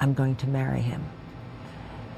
I'm going to marry him.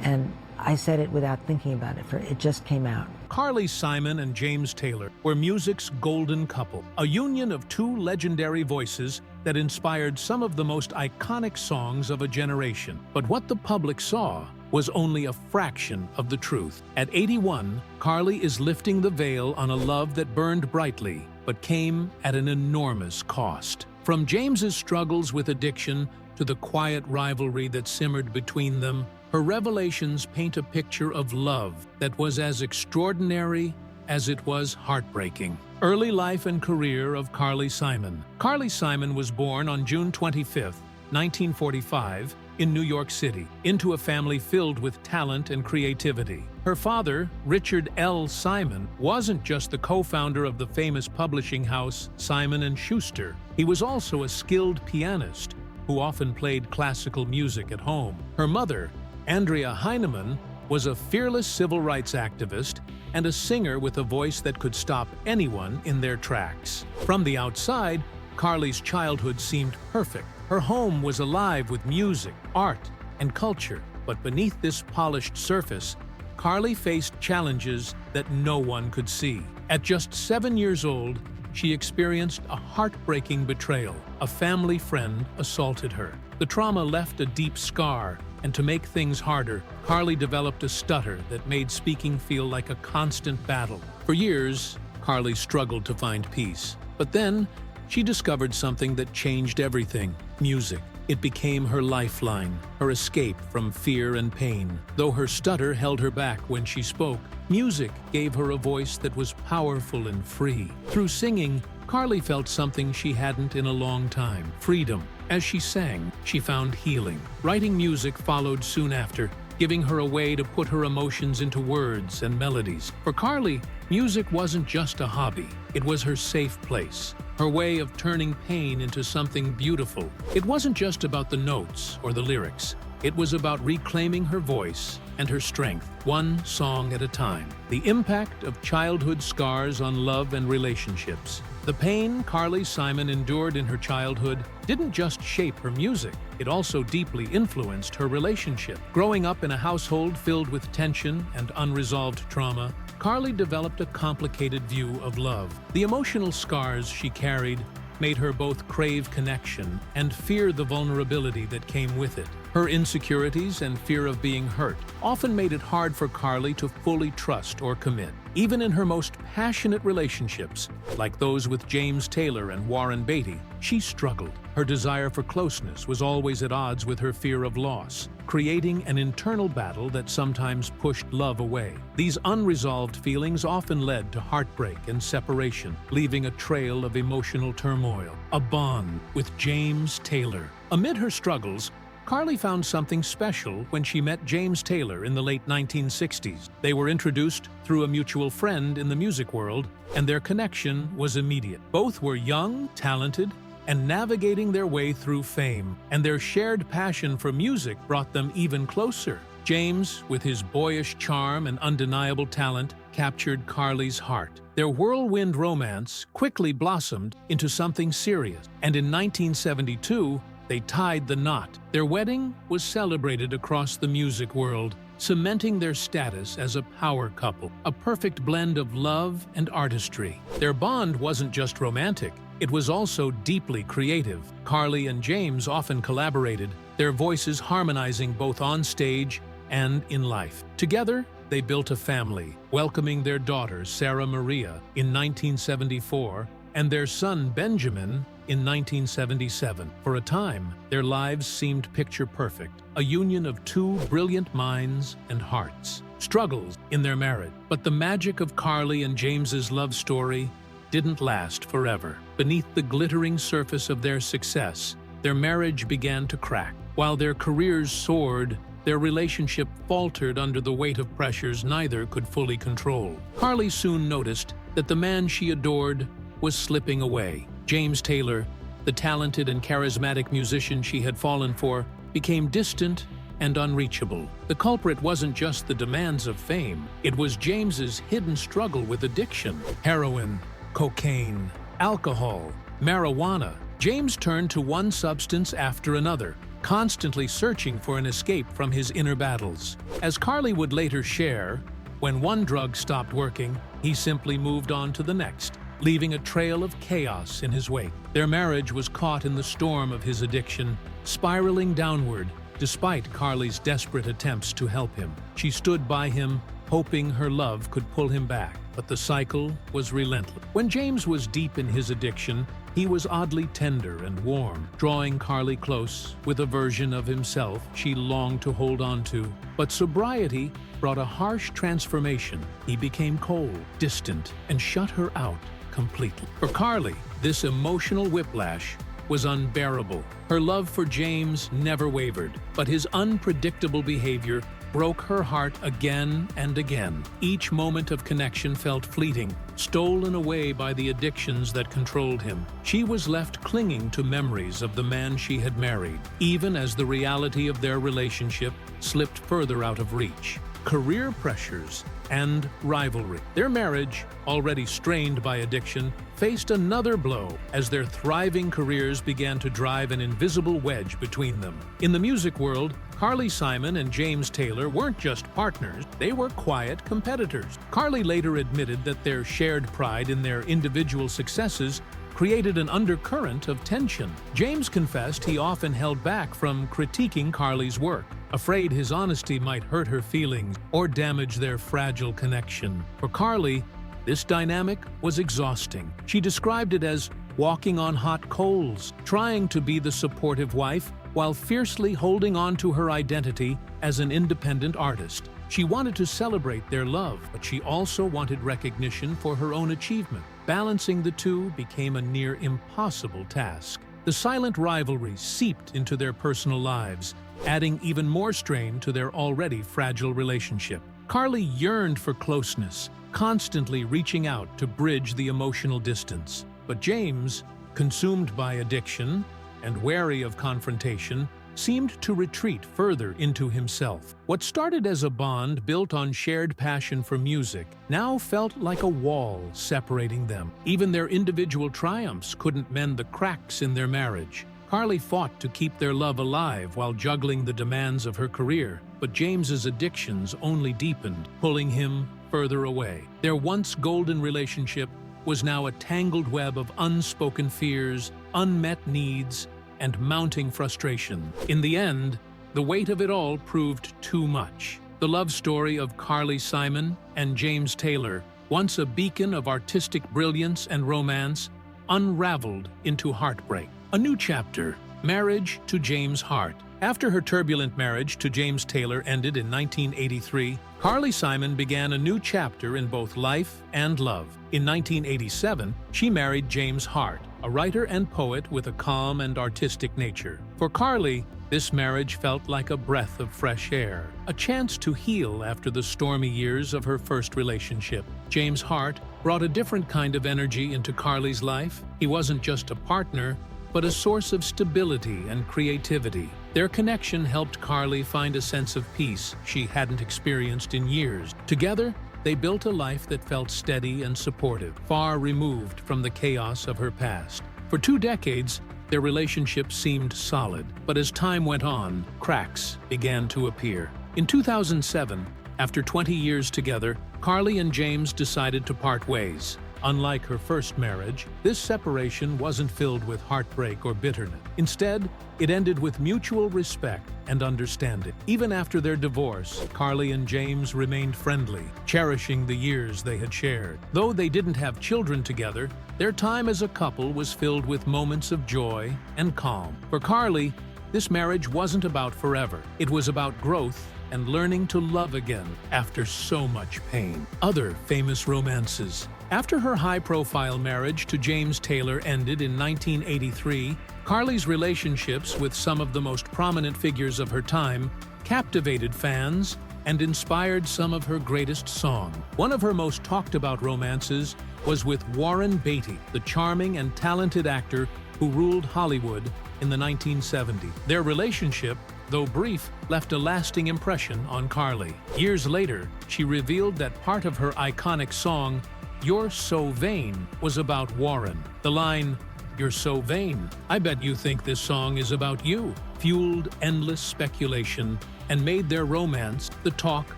And I said it without thinking about it, for it just came out. Carly Simon and James Taylor were music's golden couple, a union of two legendary voices that inspired some of the most iconic songs of a generation. But what the public saw was only a fraction of the truth. At 81, Carly is lifting the veil on a love that burned brightly, but came at an enormous cost. From James's struggles with addiction to the quiet rivalry that simmered between them, her revelations paint a picture of love that was as extraordinary as it was heartbreaking. Early life and career of Carly Simon. Carly Simon was born on June 25, 1945, in New York City, into a family filled with talent and creativity. Her father, Richard L. Simon, wasn't just the co-founder of the famous publishing house Simon & Schuster. He was also a skilled pianist who often played classical music at home. Her mother, Andrea Heinemann, was a fearless civil rights activist and a singer with a voice that could stop anyone in their tracks. From the outside, Carly's childhood seemed perfect. Her home was alive with music, art, and culture. But beneath this polished surface, Carly faced challenges that no one could see. At just 7 years old, she experienced a heartbreaking betrayal. A family friend assaulted her. The trauma left a deep scar, and to make things harder, Carly developed a stutter that made speaking feel like a constant battle. For years, Carly struggled to find peace. But then, she discovered something that changed everything: music. It became her lifeline, her escape from fear and pain. Though her stutter held her back when she spoke, music gave her a voice that was powerful and free. Through singing, Carly felt something she hadn't in a long time: freedom. As she sang, she found healing. Writing music followed soon after, giving her a way to put her emotions into words and melodies. For Carly, music wasn't just a hobby. It was her safe place, her way of turning pain into something beautiful. It wasn't just about the notes or the lyrics. It was about reclaiming her voice and her strength, one song at a time. The impact of childhood scars on love and relationships. The pain Carly Simon endured in her childhood didn't just shape her music, it also deeply influenced her relationship. Growing up in a household filled with tension and unresolved trauma, Carly developed a complicated view of love. The emotional scars she carried made her both crave connection and fear the vulnerability that came with it. Her insecurities and fear of being hurt often made it hard for Carly to fully trust or commit. Even in her most passionate relationships, like those with James Taylor and Warren Beatty, she struggled. Her desire for closeness was always at odds with her fear of loss, creating an internal battle that sometimes pushed love away. These unresolved feelings often led to heartbreak and separation, leaving a trail of emotional turmoil. A bond with James Taylor. Amid her struggles, Carly found something special when she met James Taylor in the late 1960s. They were introduced through a mutual friend in the music world, and their connection was immediate. Both were young, talented, and navigating their way through fame, and their shared passion for music brought them even closer. James, with his boyish charm and undeniable talent, captured Carly's heart. Their whirlwind romance quickly blossomed into something serious, and in 1972, they tied the knot. Their wedding was celebrated across the music world, cementing their status as a power couple, a perfect blend of love and artistry. Their bond wasn't just romantic, it was also deeply creative. Carly and James often collaborated, their voices harmonizing both on stage and in life. Together, they built a family, welcoming their daughter, Sarah Maria, in 1974, and their son, Benjamin, in 1977. For a time, their lives seemed picture-perfect, a union of two brilliant minds and hearts. Struggles in their marriage, but the magic of Carly and James's love story didn't last forever. Beneath the glittering surface of their success, their marriage began to crack. While their careers soared, their relationship faltered under the weight of pressures neither could fully control. Carly soon noticed that the man she adored was slipping away. James Taylor, the talented and charismatic musician she had fallen for, became distant and unreachable. The culprit wasn't just the demands of fame, it was James's hidden struggle with addiction. Heroin, cocaine, alcohol, marijuana. James turned to one substance after another, constantly searching for an escape from his inner battles. As Carly would later share, when one drug stopped working, he simply moved on to the next, leaving a trail of chaos in his wake. Their marriage was caught in the storm of his addiction, spiraling downward despite Carly's desperate attempts to help him. She stood by him, hoping her love could pull him back, but the cycle was relentless. When James was deep in his addiction, he was oddly tender and warm, drawing Carly close with a version of himself she longed to hold on to. But sobriety brought a harsh transformation. He became cold, distant, and shut her out completely. For Carly, this emotional whiplash was unbearable. Her love for James never wavered, but his unpredictable behavior broke her heart again and again. Each moment of connection felt fleeting, stolen away by the addictions that controlled him. She was left clinging to memories of the man she had married, even as the reality of their relationship slipped further out of reach. Career pressures and rivalry. Their marriage, already strained by addiction, faced another blow as their thriving careers began to drive an invisible wedge between them. In the music world, Carly Simon and James Taylor weren't just partners, they were quiet competitors. Carly later admitted that their shared pride in their individual successes created an undercurrent of tension. James confessed he often held back from critiquing Carly's work, afraid his honesty might hurt her feelings or damage their fragile connection. For Carly, this dynamic was exhausting. She described it as walking on hot coals, trying to be the supportive wife while fiercely holding on to her identity as an independent artist. She wanted to celebrate their love, but she also wanted recognition for her own achievement. Balancing the two became a near impossible task. The silent rivalry seeped into their personal lives, adding even more strain to their already fragile relationship. Carly yearned for closeness, constantly reaching out to bridge the emotional distance. But James, consumed by addiction and wary of confrontation, seemed to retreat further into himself. What started as a bond built on shared passion for music now felt like a wall separating them. Even their individual triumphs couldn't mend the cracks in their marriage. Carly fought to keep their love alive while juggling the demands of her career, but James's addictions only deepened, pulling him further away. Their once golden relationship was now a tangled web of unspoken fears, unmet needs, and mounting frustration. In the end, the weight of it all proved too much. The love story of Carly Simon and James Taylor, once a beacon of artistic brilliance and romance, unraveled into heartbreak. A new chapter, marriage to James' heart. After her turbulent marriage to James Taylor ended in 1983, Carly Simon began a new chapter in both life and love. In 1987, she married James Hart, a writer and poet with a calm and artistic nature. For Carly, this marriage felt like a breath of fresh air, a chance to heal after the stormy years of her first relationship. James Hart brought a different kind of energy into Carly's life. He wasn't just a partner, but a source of stability and creativity. Their connection helped Carly find a sense of peace she hadn't experienced in years. Together, they built a life that felt steady and supportive, far removed from the chaos of her past. For 2 decades, their relationship seemed solid, but as time went on, cracks began to appear. In 2007, after 20 years together, Carly and James decided to part ways. Unlike her first marriage, this separation wasn't filled with heartbreak or bitterness. Instead, it ended with mutual respect and understanding. Even after their divorce, Carly and James remained friendly, cherishing the years they had shared. Though they didn't have children together, their time as a couple was filled with moments of joy and calm. For Carly, this marriage wasn't about forever. It was about growth and learning to love again after so much pain. Other famous romances. After her high-profile marriage to James Taylor ended in 1983, Carly's relationships with some of the most prominent figures of her time captivated fans and inspired some of her greatest songs. One of her most talked-about romances was with Warren Beatty, the charming and talented actor who ruled Hollywood in the 1970s. Their relationship, though brief, left a lasting impression on Carly. Years later, she revealed that part of her iconic song, "You're So Vain," was about Warren. The line, You're So Vain. I bet you think this song is about you, fueled endless speculation and made their romance the talk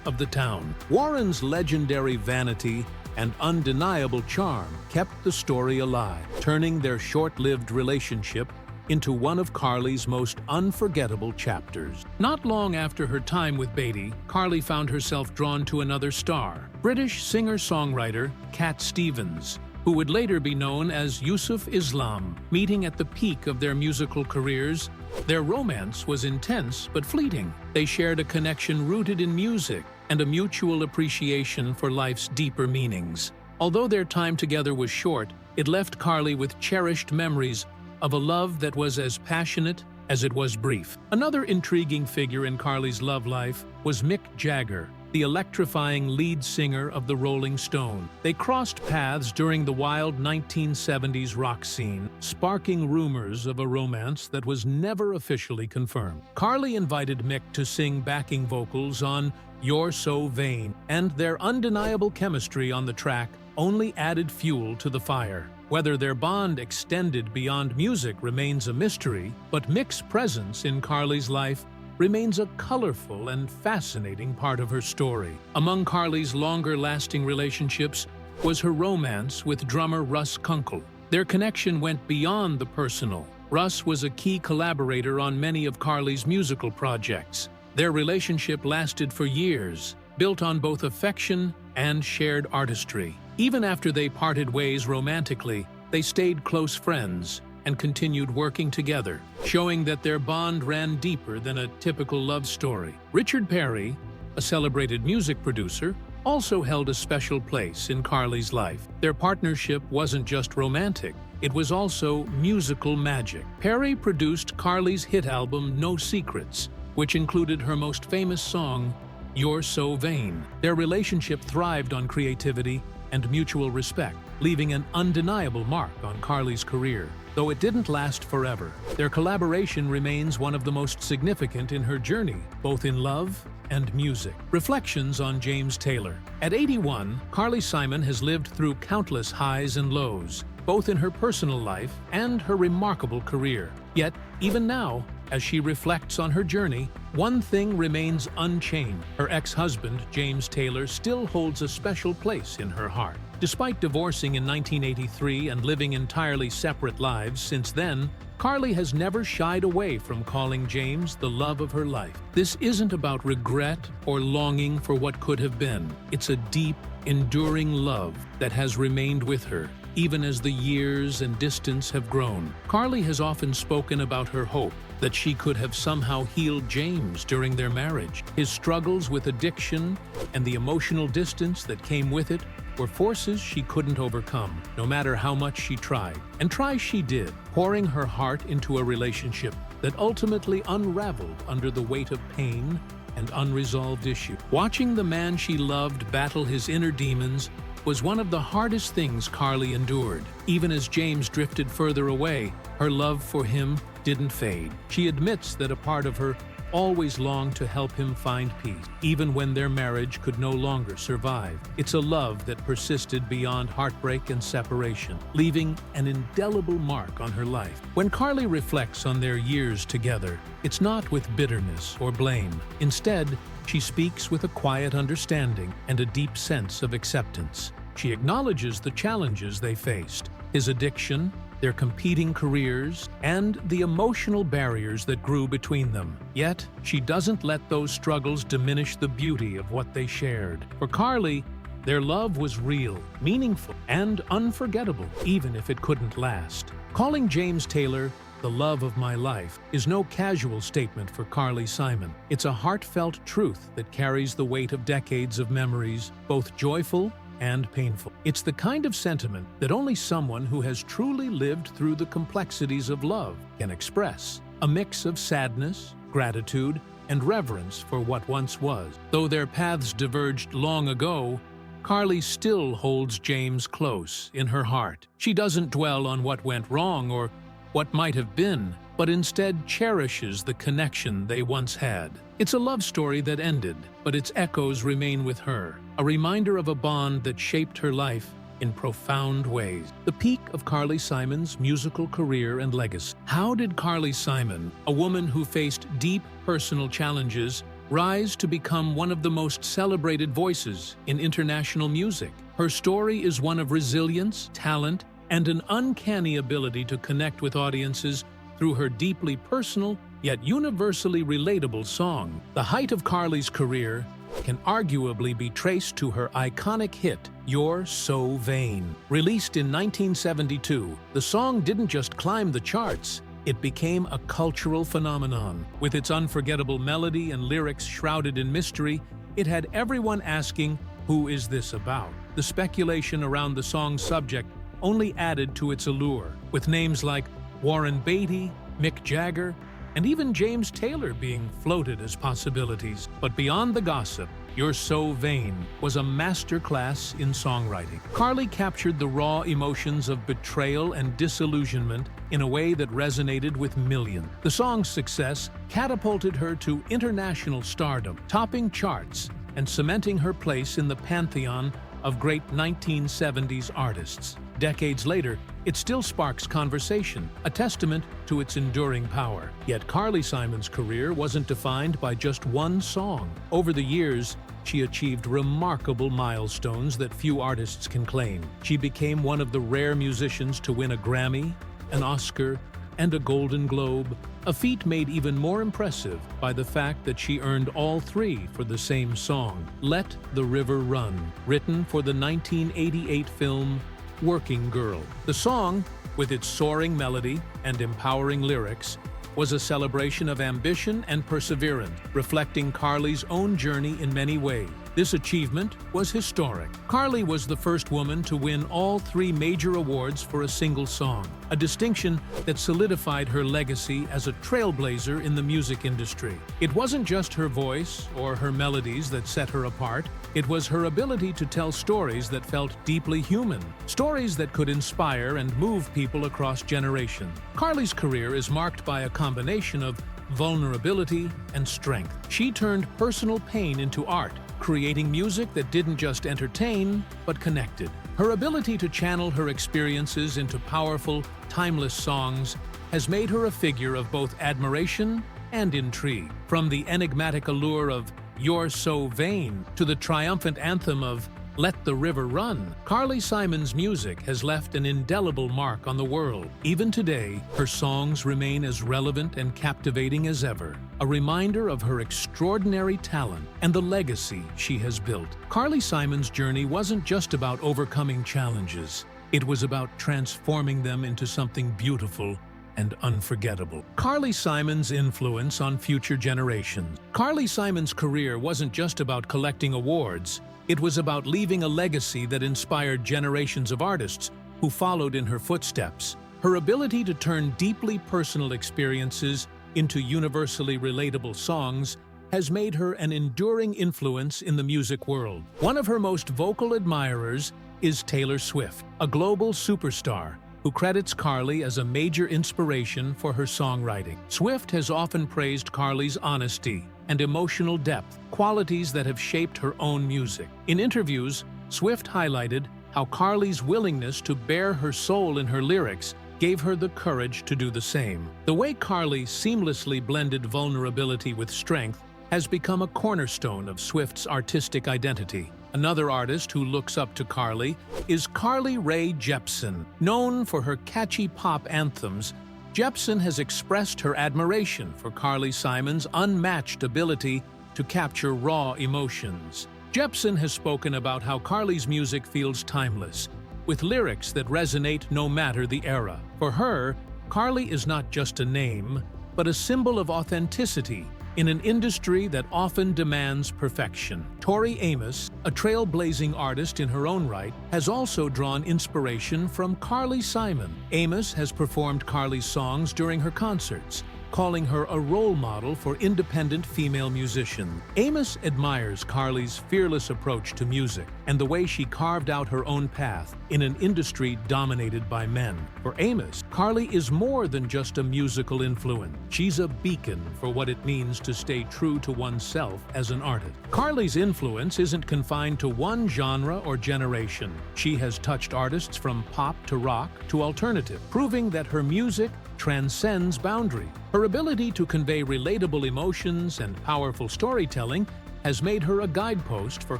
of the town. Warren's legendary vanity and undeniable charm kept the story alive, turning their short-lived relationship into one of Carly's most unforgettable chapters. Not long after her time with Beatty, Carly found herself drawn to another star, British singer-songwriter Cat Stevens, who would later be known as Yusuf Islam. Meeting at the peak of their musical careers, their romance was intense but fleeting. They shared a connection rooted in music and a mutual appreciation for life's deeper meanings. Although their time together was short, it left Carly with cherished memories of a love that was as passionate as it was brief. Another intriguing figure in Carly's love life was Mick Jagger, the electrifying lead singer of the Rolling Stone. They crossed paths during the wild 1970s rock scene, sparking rumors of a romance that was never officially confirmed. Carly invited Mick to sing backing vocals on You're So Vain, and their undeniable chemistry on the track only added fuel to the fire. Whether their bond extended beyond music remains a mystery, but Mick's presence in Carly's life remains a colorful and fascinating part of her story. Among Carly's longer-lasting relationships was her romance with drummer Russ Kunkel. Their connection went beyond the personal. Russ was a key collaborator on many of Carly's musical projects. Their relationship lasted for years, built on both affection and shared artistry. Even after they parted ways romantically, they stayed close friends and continued working together, showing that their bond ran deeper than a typical love story. Richard Perry, a celebrated music producer, also held a special place in Carly's life. Their partnership wasn't just romantic, it was also musical magic. Perry produced Carly's hit album No Secrets, which included her most famous song, You're So Vain. Their relationship thrived on creativity and mutual respect, leaving an undeniable mark on Carly's career. Though it didn't last forever, their collaboration remains one of the most significant in her journey, both in love and music. Reflections on James Taylor. At 81, Carly Simon has lived through countless highs and lows, both in her personal life and her remarkable career. Yet, even now, as she reflects on her journey, one thing remains unchanged. Her ex-husband, James Taylor, still holds a special place in her heart. Despite divorcing in 1983 and living entirely separate lives since then, Carly has never shied away from calling James the love of her life. This isn't about regret or longing for what could have been. It's a deep, enduring love that has remained with her, even as the years and distance have grown. Carly has often spoken about her hope that she could have somehow healed James during their marriage. His struggles with addiction and the emotional distance that came with it were forces she couldn't overcome, no matter how much she tried. And try she did, pouring her heart into a relationship that ultimately unraveled under the weight of pain and unresolved issues. Watching the man she loved battle his inner demons was one of the hardest things Carly endured. Even as James drifted further away, her love for him didn't fade. She admits that a part of her always longed to help him find peace, even when their marriage could no longer survive. It's a love that persisted beyond heartbreak and separation, leaving an indelible mark on her life. When Carly reflects on their years together, it's not with bitterness or blame. Instead, she speaks with a quiet understanding and a deep sense of acceptance. She acknowledges the challenges they faced, his addiction, their competing careers, and the emotional barriers that grew between them. Yet, she doesn't let those struggles diminish the beauty of what they shared. For Carly, their love was real, meaningful, and unforgettable, even if it couldn't last. Calling James Taylor the love of my life is no casual statement for Carly Simon. It's a heartfelt truth that carries the weight of decades of memories, both joyful and painful. It's the kind of sentiment that only someone who has truly lived through the complexities of love can express. A mix of sadness, gratitude, and reverence for what once was. Though their paths diverged long ago, Carly still holds James close in her heart. She doesn't dwell on what went wrong or what might have been, but instead cherishes the connection they once had. It's a love story that ended, but its echoes remain with her, a reminder of a bond that shaped her life in profound ways. The peak of Carly Simon's musical career and legacy. How did Carly Simon, a woman who faced deep personal challenges, rise to become one of the most celebrated voices in international music? Her story is one of resilience, talent, and an uncanny ability to connect with audiences through her deeply personal yet universally relatable song. The height of Carly's career can arguably be traced to her iconic hit, You're So Vain. Released in 1972, the song didn't just climb the charts, it became a cultural phenomenon. With its unforgettable melody and lyrics shrouded in mystery, it had everyone asking, who is this about? The speculation around the song's subject only added to its allure, with names like Warren Beatty, Mick Jagger, and even James Taylor being floated as possibilities. But beyond the gossip, You're So Vain was a masterclass in songwriting. Carly captured the raw emotions of betrayal and disillusionment in a way that resonated with millions. The song's success catapulted her to international stardom, topping charts and cementing her place in the pantheon of great 1970s artists. Decades later, it still sparks conversation, a testament to its enduring power. Yet Carly Simon's career wasn't defined by just one song. Over the years, she achieved remarkable milestones that few artists can claim. She became one of the rare musicians to win a Grammy, an Oscar, and a Golden Globe, a feat made even more impressive by the fact that she earned all three for the same song, Let the River Run, written for the 1988 film Working Girl. The song, with its soaring melody and empowering lyrics, was a celebration of ambition and perseverance, reflecting Carly's own journey in many ways. This achievement was historic. Carly was the first woman to win all three major awards for a single song, a distinction that solidified her legacy as a trailblazer in the music industry. It wasn't just her voice or her melodies that set her apart, it was her ability to tell stories that felt deeply human, stories that could inspire and move people across generations. Carly's career is marked by a combination of vulnerability and strength. She turned personal pain into art, creating music that didn't just entertain, but connected. Her ability to channel her experiences into powerful, timeless songs has made her a figure of both admiration and intrigue. From the enigmatic allure of You're So Vain to the triumphant anthem of Let the River Run, Carly Simon's music has left an indelible mark on the world. Even today, her songs remain as relevant and captivating as ever, a reminder of her extraordinary talent and the legacy she has built. Carly Simon's journey wasn't just about overcoming challenges. It was about transforming them into something beautiful and unforgettable. Carly Simon's influence on future generations. Carly Simon's career wasn't just about collecting awards. It was about leaving a legacy that inspired generations of artists who followed in her footsteps. Her ability to turn deeply personal experiences into universally relatable songs has made her an enduring influence in the music world. One of her most vocal admirers is Taylor Swift, a global superstar who credits Carly as a major inspiration for her songwriting. Swift has often praised Carly's honesty and emotional depth, qualities that have shaped her own music. In interviews, Swift highlighted how Carly's willingness to bare her soul in her lyrics gave her the courage to do the same. The way Carly seamlessly blended vulnerability with strength has become a cornerstone of Swift's artistic identity. Another artist who looks up to Carly is Carly Rae Jepsen. Known for her catchy pop anthems, Jepsen has expressed her admiration for Carly Simon's unmatched ability to capture raw emotions. Jepsen has spoken about how Carly's music feels timeless, with lyrics that resonate no matter the era. For her, Carly is not just a name, but a symbol of authenticity in an industry that often demands perfection. Tori Amos, a trailblazing artist in her own right, has also drawn inspiration from Carly Simon. Amos has performed Carly's songs during her concerts, calling her a role model for independent female musicians. Amos admires Carly's fearless approach to music and the way she carved out her own path in an industry dominated by men. For Amos, Carly is more than just a musical influence. She's a beacon for what it means to stay true to oneself as an artist. Carly's influence isn't confined to one genre or generation. She has touched artists from pop to rock to alternative, proving that her music transcends boundaries. Her ability to convey relatable emotions and powerful storytelling has made her a guidepost for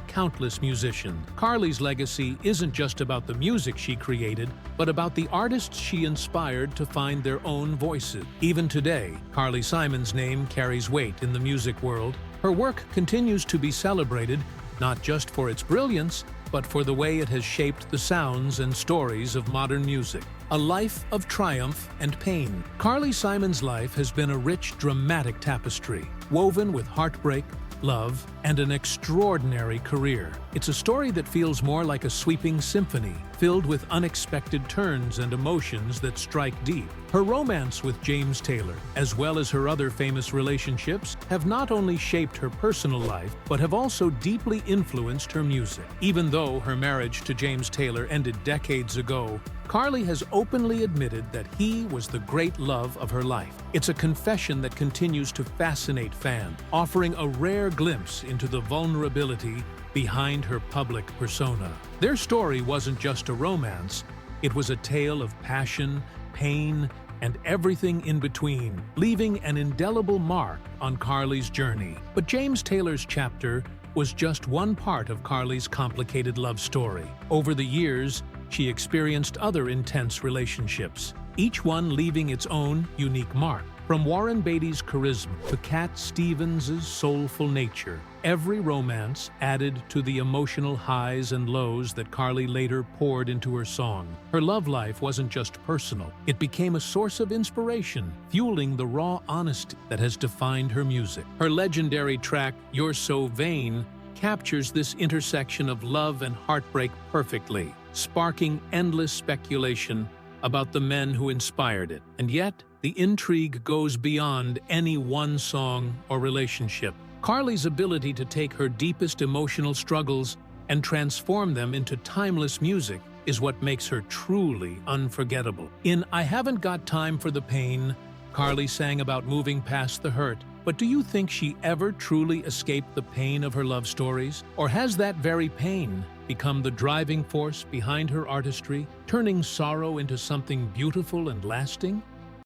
countless musicians. Carly's legacy isn't just about the music she created, but about the artists she inspired to find their own voices. Even today, Carly Simon's name carries weight in the music world. Her work continues to be celebrated, not just for its brilliance, but for the way it has shaped the sounds and stories of modern music. A life of triumph and pain. Carly Simon's life has been a rich, dramatic tapestry, woven with heartbreak, love, and an extraordinary career. It's a story that feels more like a sweeping symphony, filled with unexpected turns and emotions that strike deep. Her romance with James Taylor, as well as her other famous relationships, have not only shaped her personal life, but have also deeply influenced her music. Even though her marriage to James Taylor ended decades ago, Carly has openly admitted that he was the great love of her life. It's a confession that continues to fascinate fans, offering a rare glimpse into the vulnerability behind her public persona. Their story wasn't just a romance, it was a tale of passion, pain, and everything in between, leaving an indelible mark on Carly's journey. But James Taylor's chapter was just one part of Carly's complicated love story. Over the years, she experienced other intense relationships, each one leaving its own unique mark. From Warren Beatty's charisma to Cat Stevens' soulful nature, every romance added to the emotional highs and lows that Carly later poured into her song. Her love life wasn't just personal, it became a source of inspiration, fueling the raw honesty that has defined her music. Her legendary track, You're So Vain, captures this intersection of love and heartbreak perfectly, sparking endless speculation about the men who inspired it. And yet, the intrigue goes beyond any one song or relationship. Carly's ability to take her deepest emotional struggles and transform them into timeless music is what makes her truly unforgettable. In I Haven't Got Time for the Pain, Carly sang about moving past the hurt, but do you think she ever truly escaped the pain of her love stories? Or has that very pain become the driving force behind her artistry, turning sorrow into something beautiful and lasting?